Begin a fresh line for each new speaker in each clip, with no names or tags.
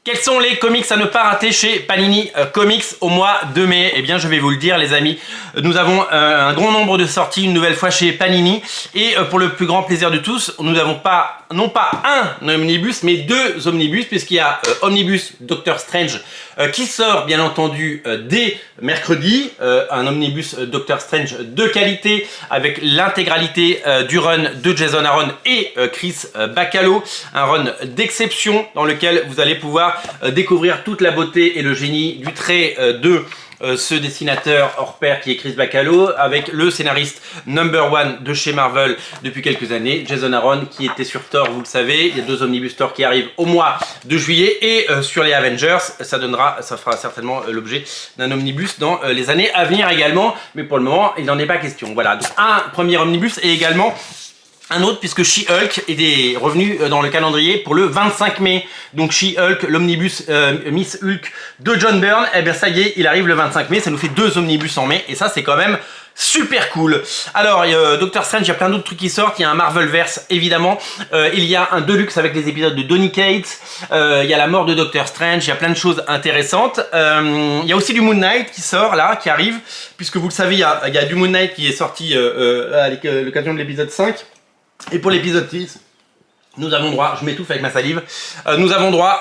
Quels sont les comics à ne pas rater chez Panini Comics au mois de mai? Eh bien, je vais vous le dire, les amis. Nous avons un grand nombre de sorties une nouvelle fois chez Panini. Et pour le plus grand plaisir de tous, nous n'avons pas, non pas un omnibus, mais deux omnibus, puisqu'il y a Omnibus Doctor Strange qui sort, bien entendu, dès mercredi. Un omnibus Doctor Strange de qualité, avec l'intégralité du run de Jason Aaron et Chris Bachalo. Un run d'exception dans lequel vous allez pouvoir découvrir toute la beauté et le génie du trait de ce dessinateur hors pair qui est Chris Bachalo, avec le scénariste #1 de chez Marvel depuis quelques années, Jason Aaron, qui était sur Thor, vous le savez. Il y a deux omnibus Thor qui arrivent au mois de juillet, et sur les Avengers, ça fera certainement l'objet d'un omnibus dans les années à venir également, mais pour le moment il n'en est pas question. Voilà, donc un premier omnibus, et également un autre, puisque She-Hulk est revenu dans le calendrier pour le 25 mai. Donc She-Hulk, l'omnibus Miss Hulk de John Byrne, eh bien ça y est, il arrive le 25 mai. Ça nous fait deux omnibus en mai, et ça c'est quand même super cool. Alors, Doctor Strange, il y a plein d'autres trucs qui sortent. Il y a un Marvelverse, évidemment. Il y a un Deluxe avec les épisodes de Donny Cates. Il y a la mort de Doctor Strange. Il y a plein de choses intéressantes. Il y a aussi du Moon Knight qui sort, là, qui arrive. Puisque vous le savez, il y a du Moon Knight qui est sorti à l'occasion de l'épisode 5. Et pour l'épisode 6, nous avons droit, je m'étouffe avec ma salive, nous avons droit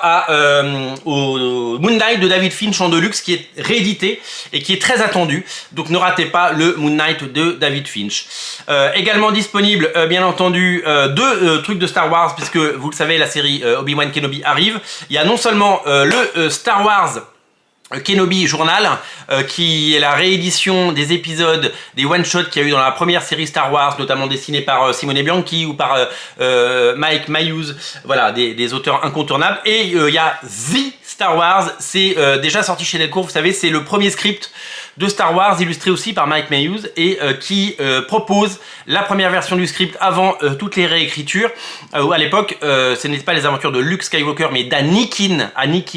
au Moon Knight de David Finch en Deluxe, qui est réédité et qui est très attendu. Donc ne ratez pas le Moon Knight de David Finch. Également disponible, bien entendu, deux trucs de Star Wars, puisque vous le savez, la série Obi-Wan Kenobi arrive. Il y a non seulement le Star Wars Kenobi Journal, qui est la réédition des épisodes, des one-shots qu'il y a eu dans la première série Star Wars, notamment dessinée par Simone Bianchi ou par Mike Mayhew, voilà, des auteurs incontournables. Et il y a The Star Wars, c'est déjà sorti chez Delcourt, vous savez, c'est le premier script de Star Wars, illustré aussi par Mike Mayhew, et qui propose la première version du script avant toutes les réécritures. À l'époque, ce n'était pas les aventures de Luke Skywalker, mais d'Anakin,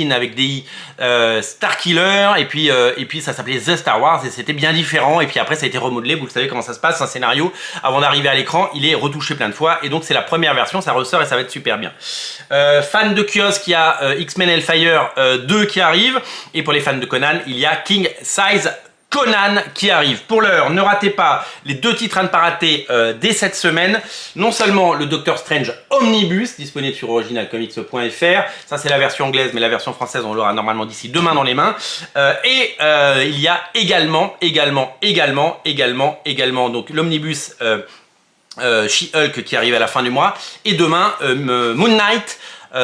avec des I, Starkiller, et puis ça s'appelait The Star Wars, et c'était bien différent. Et puis après, ça a été remodelé, vous le savez comment ça se passe, un scénario, avant d'arriver à l'écran, il est retouché plein de fois, et donc c'est la première version, ça ressort et ça va être super bien. Fan de kiosque, il y a X-Men Hellfire 2 qui arrive, et pour les fans de Conan, il y a King Size Conan qui arrive. Pour l'heure, ne ratez pas les deux titres à ne pas rater dès cette semaine. Non seulement le Doctor Strange Omnibus, disponible sur originalcomics.fr, ça c'est la version anglaise, mais la version française on l'aura normalement d'ici demain dans les mains. Il y a également donc l'Omnibus She-Hulk qui arrive à la fin du mois, et demain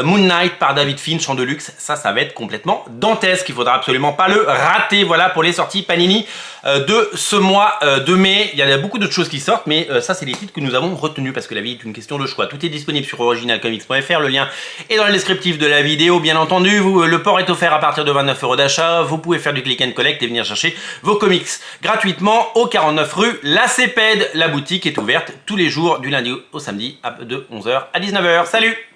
Moon Knight par David Finch en Deluxe. Ça va être complètement dantesque, il faudra absolument pas le rater. Voilà pour les sorties Panini de ce mois de mai. Il y a beaucoup d'autres choses qui sortent, mais ça c'est les titres que nous avons retenus, parce que la vie est une question de choix. Tout est disponible sur originalcomics.fr, le lien est dans le descriptif de la vidéo, bien entendu. Le port est offert à partir de 29 € d'achat. Vous pouvez faire du click and collect et venir chercher vos comics gratuitement au 49 rue La Cépède. La boutique est ouverte tous les jours du lundi au samedi de 11 h à 19 h. Salut!